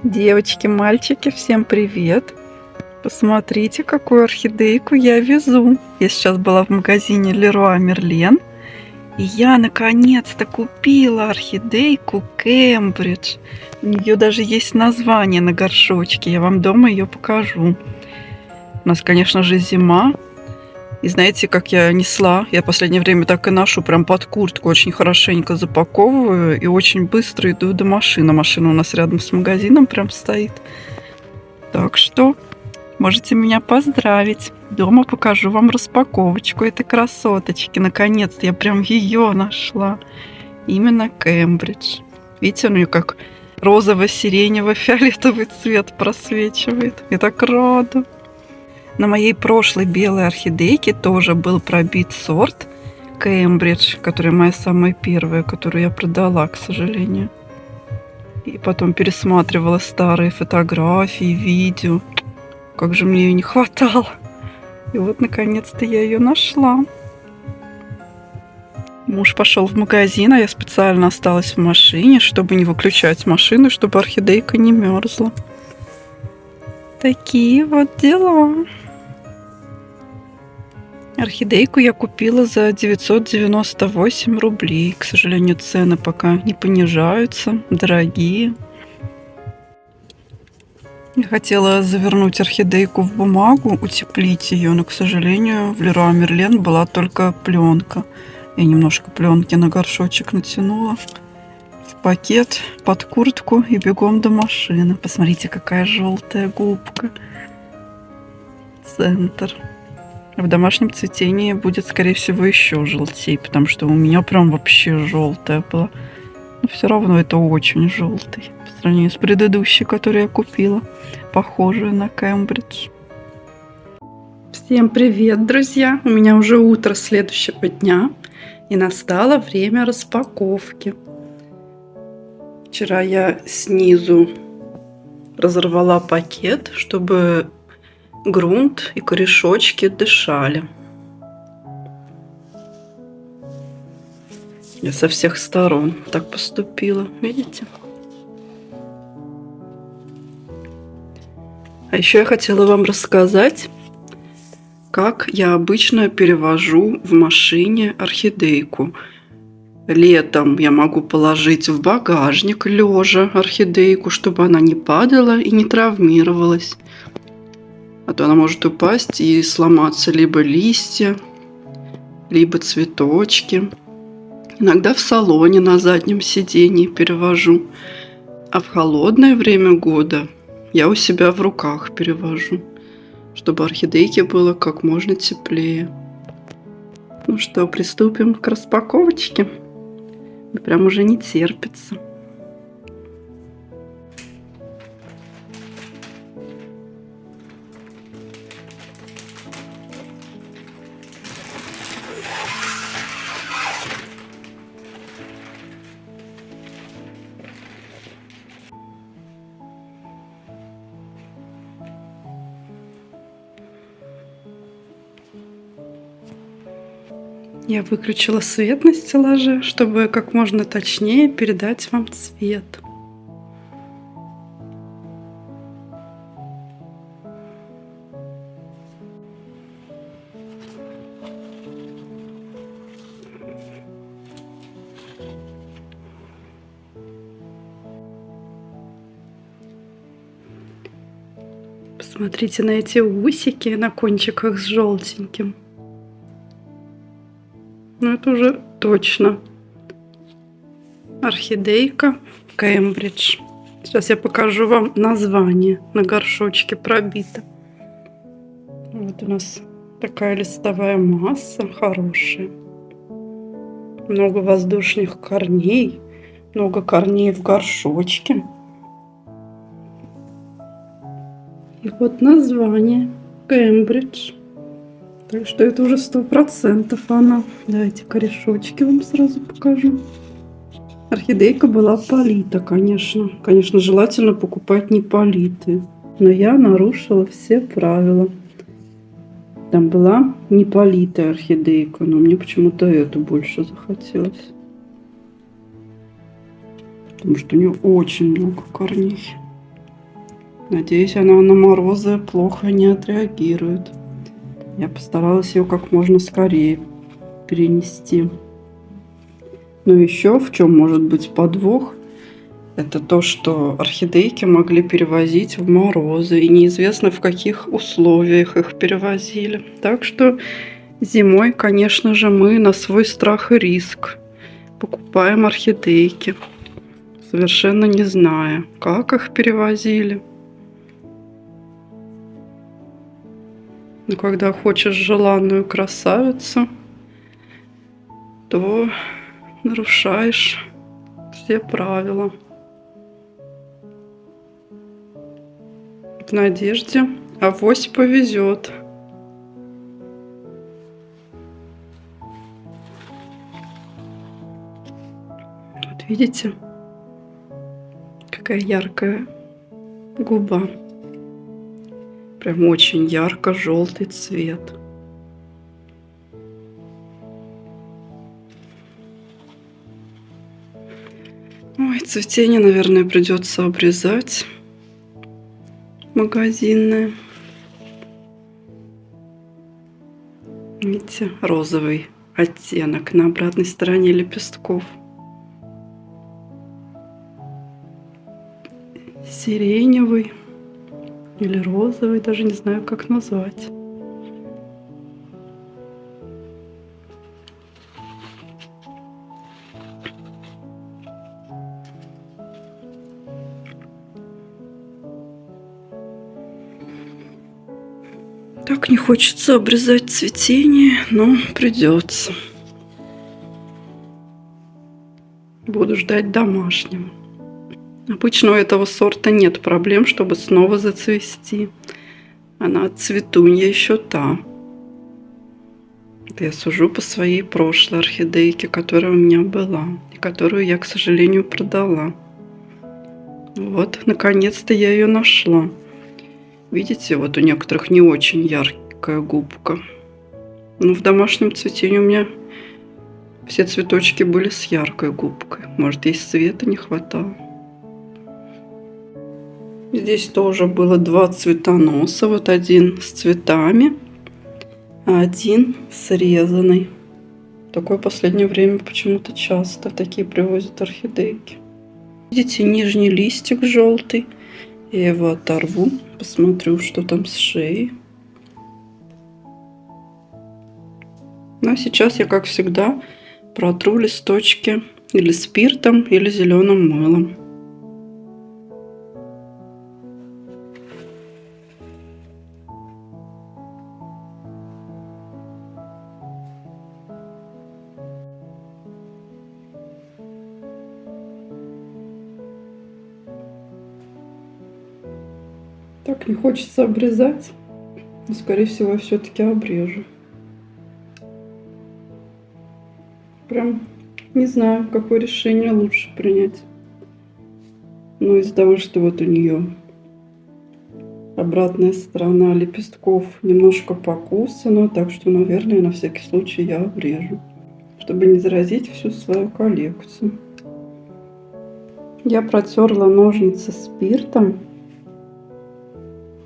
Девочки, мальчики, всем привет! Посмотрите, какую орхидейку я везу. Я сейчас была в магазине Leroy Merlin, и я наконец-то купила орхидейку Кембридж. У нее даже есть название на горшочке. Я вам дома ее покажу. У нас, конечно же, зима. И знаете, как я несла? Я в последнее время так и ношу, прям под куртку, очень хорошенько запаковываю и очень быстро иду до машины. Машина у нас рядом с магазином прям стоит. Так что можете меня поздравить. Дома покажу вам распаковочку этой красоточки. Наконец-то я прям ее нашла. Именно Кембридж. Видите, у нее как розово-сиренево-фиолетовый цвет просвечивает. Я так рада. На моей прошлой белой орхидейке тоже был пробит сорт Кембридж, которая моя самая первая, которую я продала, к сожалению. И потом пересматривала старые фотографии, видео. Как же мне ее не хватало. И вот, наконец-то, я ее нашла. Муж пошел в магазин, а я специально осталась в машине, чтобы не выключать машину, чтобы орхидейка не мерзла. Такие вот дела. Орхидейку я купила за 998 рублей. К сожалению, цены пока не понижаются, дорогие. Я хотела завернуть орхидейку в бумагу, утеплить ее, но, к сожалению, в Leroy Merlin была только пленка. Я немножко пленки на горшочек натянула в пакет под куртку и бегом до машины. Посмотрите, какая желтая губка. Центр. В домашнем цветении будет, скорее всего, еще желтее, потому что у меня прям вообще желтая была. Но все равно это очень желтый по сравнению с предыдущей, которую я купила, похожую на Кембридж. Всем привет, друзья! У меня уже утро следующего дня, и настало время распаковки. Вчера я снизу разорвала пакет, чтобы грунт и корешочки дышали. Я со всех сторон так поступила, видите? А еще я хотела вам рассказать, как я обычно перевожу в машине орхидейку. Летом я могу положить в багажник лежа орхидейку, чтобы она не падала и не травмировалась. А то она может упасть и сломаться либо листья, либо цветочки. Иногда в салоне на заднем сидении перевожу. А в холодное время года я у себя в руках перевожу, чтобы орхидейке было как можно теплее. Ну что, приступим к распаковочке? Прям уже не терпится. Я выключила свет на стеллаже, чтобы как можно точнее передать вам цвет. Посмотрите на эти усики на кончиках с желтеньким. Ну, это уже точно орхидейка Кембридж. Сейчас я покажу вам название. На горшочке пробито. Вот у нас такая листовая масса хорошая. Много воздушных корней. Много корней в горшочке. И вот название Кембридж. Так что это уже 100% она. Давайте корешочки вам сразу покажу. Орхидейка была полита, конечно. Конечно, желательно покупать не политые. Но я нарушила все правила. Там была не политая орхидейка, но мне почему-то эту больше захотелось. Потому что у нее очень много корней. Надеюсь, она на морозы плохо не отреагирует. Я постаралась ее как можно скорее перенести. Но еще в чем может быть подвох, это то, что орхидейки могли перевозить в морозы, и неизвестно, в каких условиях их перевозили. Так что зимой, конечно же, мы на свой страх и риск покупаем орхидейки, совершенно не зная, как их перевозили. Но когда хочешь желанную красавицу, то нарушаешь все правила. В надежде, авось повезет. Вот видите, какая яркая губа. Прям очень ярко-желтый цвет. Ой, цветение, наверное, придется обрезать. Магазинное. Видите, розовый оттенок на обратной стороне лепестков. Сиреневый или розовый, даже не знаю, как назвать. Так не хочется обрезать цветение, но придется. Буду ждать домашнего. Обычно у этого сорта нет проблем, чтобы снова зацвести. Она цветунья еще та. Это я сужу по своей прошлой орхидейке, которая у меня была, и которую я, к сожалению, продала. Вот, наконец-то я ее нашла. Видите, вот у некоторых не очень яркая губка. Но в домашнем цветении у меня все цветочки были с яркой губкой. Может, ей света не хватало. Здесь тоже было два цветоноса. Вот один с цветами, а один срезанный. Такое в последнее время почему-то часто такие привозят орхидейки. Видите, нижний листик желтый. Я его оторву, посмотрю, что там с шеей. Ну а сейчас я, как всегда, протру листочки или спиртом, или зеленым мылом. Так не хочется обрезать, но, скорее всего, я все-таки обрежу. Прям не знаю, какое решение лучше принять. Но из-за того, что вот у нее обратная сторона лепестков немножко покусана, так что, наверное, на всякий случай я обрежу, чтобы не заразить всю свою коллекцию. Я протерла ножницы спиртом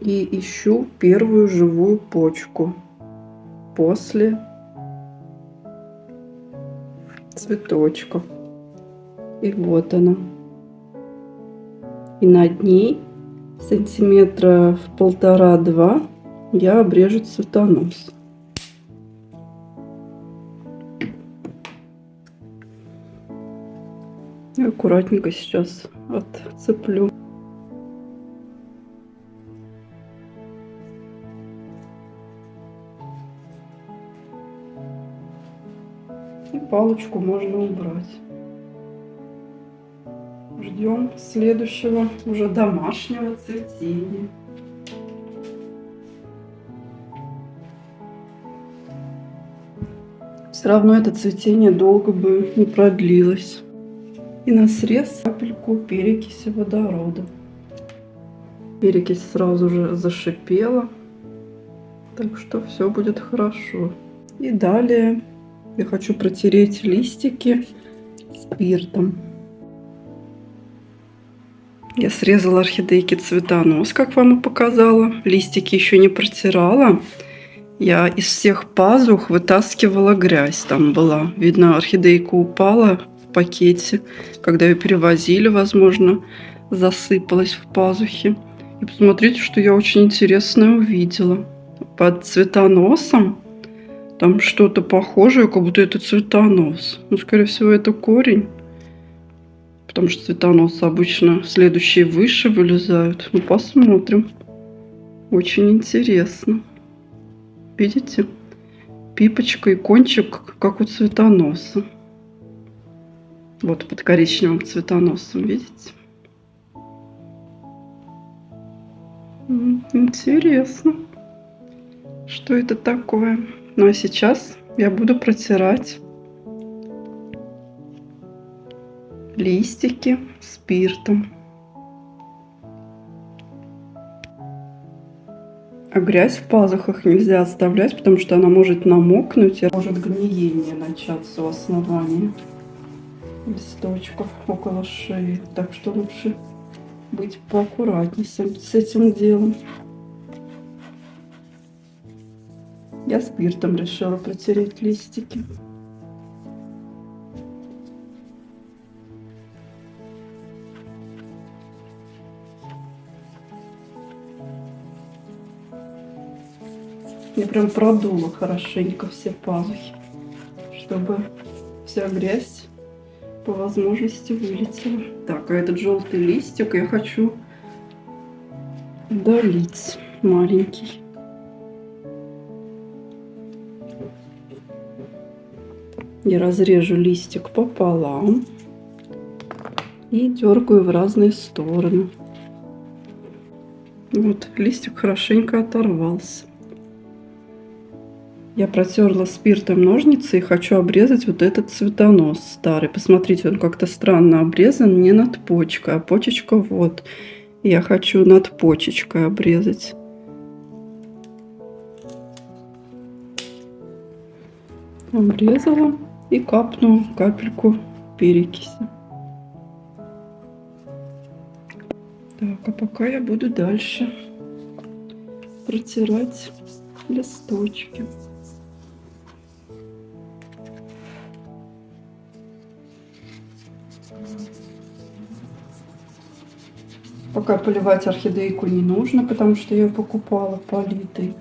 и ищу первую живую почку после цветочков. И вот она. И над ней сантиметра в 1,5-2 я обрежу цветонос. И аккуратненько сейчас отцеплю. И палочку можно убрать. Ждем следующего, уже домашнего цветения. Все равно это цветение долго бы не продлилось. И на срез капельку перекиси водорода. Перекись сразу же зашипела, так что все будет хорошо. И далее я хочу протереть листики спиртом. Я срезала орхидейки цветонос, как вам и показала. Листики еще не протирала. Я из всех пазух вытаскивала грязь. Там была. Видно, орхидейка упала в пакете. Когда ее перевозили, возможно, засыпалась в пазухи. И посмотрите, что я очень интересное увидела. Под цветоносом там что-то похожее, как будто это цветонос. Ну, скорее всего, это корень. Потому что цветоносы обычно следующие выше вылезают. Ну, посмотрим. Очень интересно. Видите? Пипочка и кончик, как у цветоноса. Вот под коричневым цветоносом, видите? Интересно. Что это такое? Ну, а сейчас я буду протирать листики спиртом. А грязь в пазухах нельзя оставлять, потому что она может намокнуть и может гниение начаться у основания листочков около шеи. Так что лучше быть поаккуратнее с этим делом. Я спиртом решила протереть листики. Я прям продула хорошенько все пазухи, чтобы вся грязь по возможности вылетела. Так, а этот желтый листик я хочу удалить, маленький. Я разрежу листик пополам и дергаю в разные стороны. Вот, листик хорошенько оторвался. Я протерла спиртом ножницы и хочу обрезать вот этот цветонос старый. Посмотрите, он как-то странно обрезан, не над почкой, а почечка вот. Я хочу над почечкой обрезать. Обрезала и капну капельку перекиси. Так, а пока я буду дальше протирать листочки. Пока поливать орхидейку не нужно, потому что я покупала политой.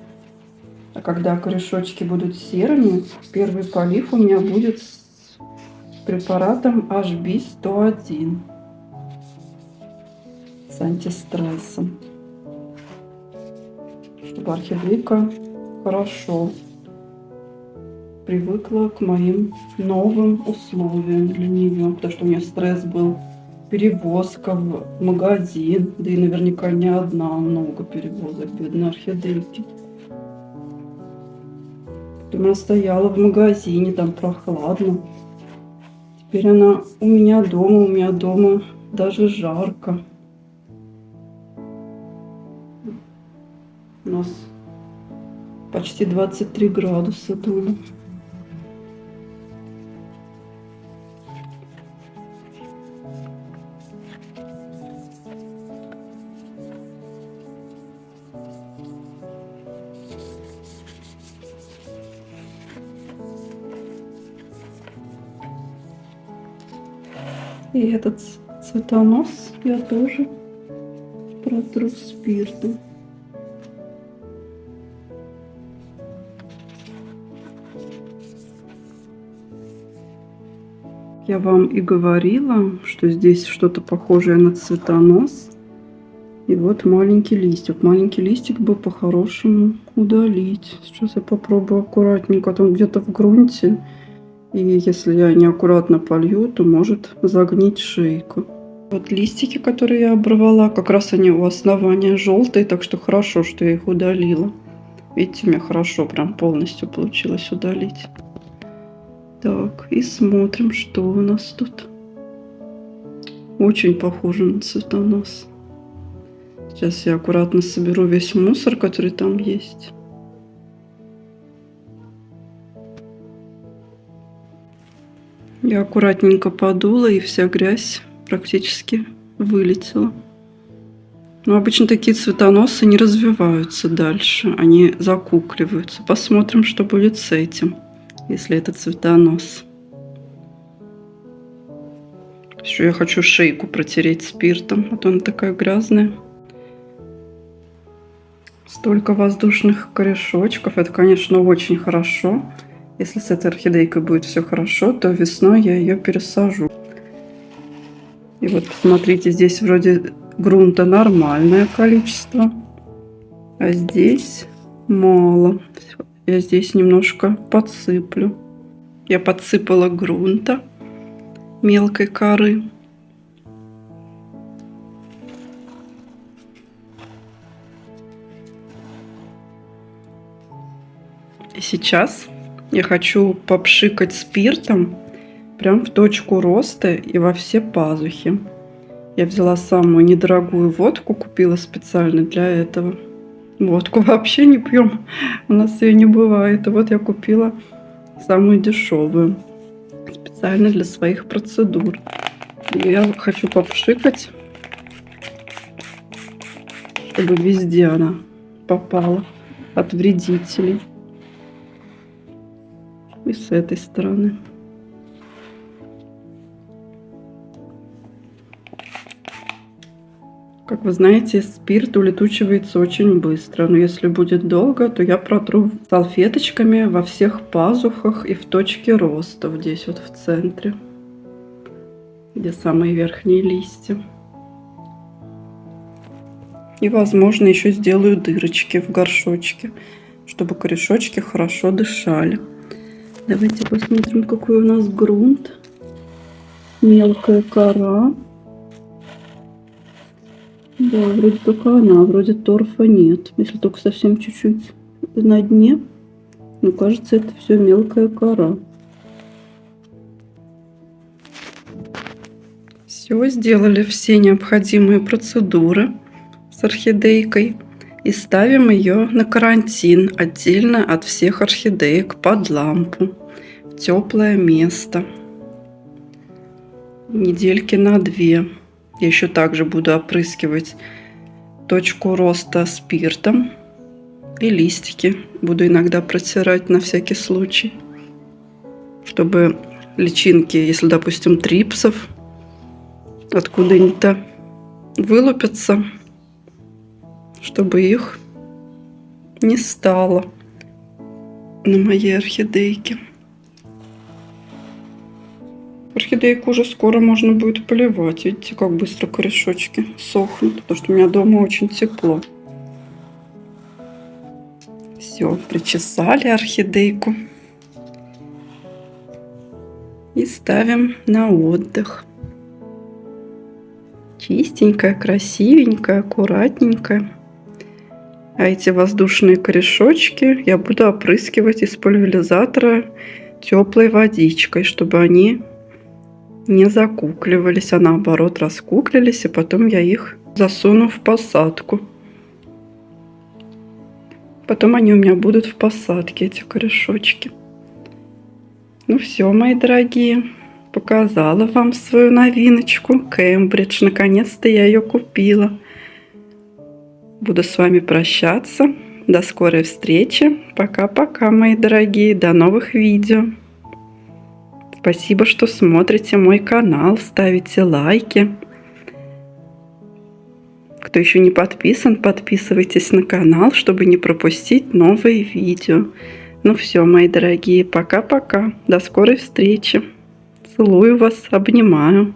А когда корешочки будут серыми, первый полив у меня будет с препаратом HB101 с антистрессом, чтобы орхидейка хорошо привыкла к моим новым условиям для нее, потому что у нее стресс был. Перевозка в магазин, да и наверняка не одна, а много перевозок, бедной орхидейки. Потом она стояла в магазине, там прохладно. Теперь она у меня дома даже жарко. У нас почти 23 градуса дома. И этот цветонос я тоже протру спиртом. Я вам и говорила, что здесь что-то похожее на цветонос. И вот маленький листик. Маленький листик бы по-хорошему удалить. Сейчас я попробую аккуратненько. Там где-то в грунте. И если я неаккуратно полью, то может загнить шейку. Вот листики, которые я оборвала, как раз они у основания желтые, так что хорошо, что я их удалила. Видите, у меня хорошо прям полностью получилось удалить. Так, и смотрим, что у нас тут. Очень похоже на цветонос. Сейчас я аккуратно соберу весь мусор, который там есть. Я аккуратненько подула, и вся грязь практически вылетела. Но обычно такие цветоносы не развиваются дальше, они закукливаются. Посмотрим, что будет с этим, если это цветонос. Еще я хочу шейку протереть спиртом, а то она такая грязная. Столько воздушных корешочков, это, конечно, очень хорошо. Если с этой орхидейкой будет все хорошо, то весной я ее пересажу. И вот посмотрите, здесь вроде грунта нормальное количество, а здесь мало. Я здесь немножко подсыплю. Я подсыпала грунта, мелкой коры. И сейчас я хочу попшикать спиртом прям в точку роста и во все пазухи. Я взяла самую недорогую водку, купила специально для этого. Водку вообще не пьем, у нас ее не бывает. И вот я купила самую дешевую, специально для своих процедур. И я хочу попшикать, чтобы везде она попала от вредителей. И с этой стороны. Как вы знаете, спирт улетучивается очень быстро. Но если будет долго, то я протру салфеточками во всех пазухах и в точке роста, вот здесь вот в центре, где самые верхние листья. И, возможно, еще сделаю дырочки в горшочке, чтобы корешочки хорошо дышали. Давайте посмотрим, какой у нас грунт. Мелкая кора. Да, вроде только она, вроде торфа нет. Если только совсем чуть-чуть на дне. Но кажется, это все мелкая кора. Все, сделали все необходимые процедуры с орхидейкой. И ставим ее на карантин отдельно от всех орхидеек под лампу. В теплое место. Недельки на 2. Я еще также буду опрыскивать точку роста спиртом. И листики буду иногда протирать на всякий случай. Чтобы личинки, если, допустим, трипсов откуда-нибудь вылупятся, чтобы их не стало на моей орхидейке. Орхидейку уже скоро можно будет поливать. Видите, как быстро корешочки сохнут, потому что у меня дома очень тепло. Все, причесали орхидейку. И ставим на отдых. Чистенькая, красивенькая, аккуратненькая. А эти воздушные корешочки я буду опрыскивать из пульверизатора теплой водичкой, чтобы они не закукливались, а наоборот раскуклились, и потом я их засуну в посадку. Потом они у меня будут в посадке, эти корешочки. Ну все, мои дорогие, показала вам свою новиночку Кембридж. Наконец-то я ее купила. Буду с вами прощаться. До скорой встречи. Пока-пока, мои дорогие. До новых видео. Спасибо, что смотрите мой канал, ставите лайки. Кто еще не подписан, подписывайтесь на канал, чтобы не пропустить новые видео. Ну все, мои дорогие, пока-пока. До скорой встречи. Целую вас, обнимаю.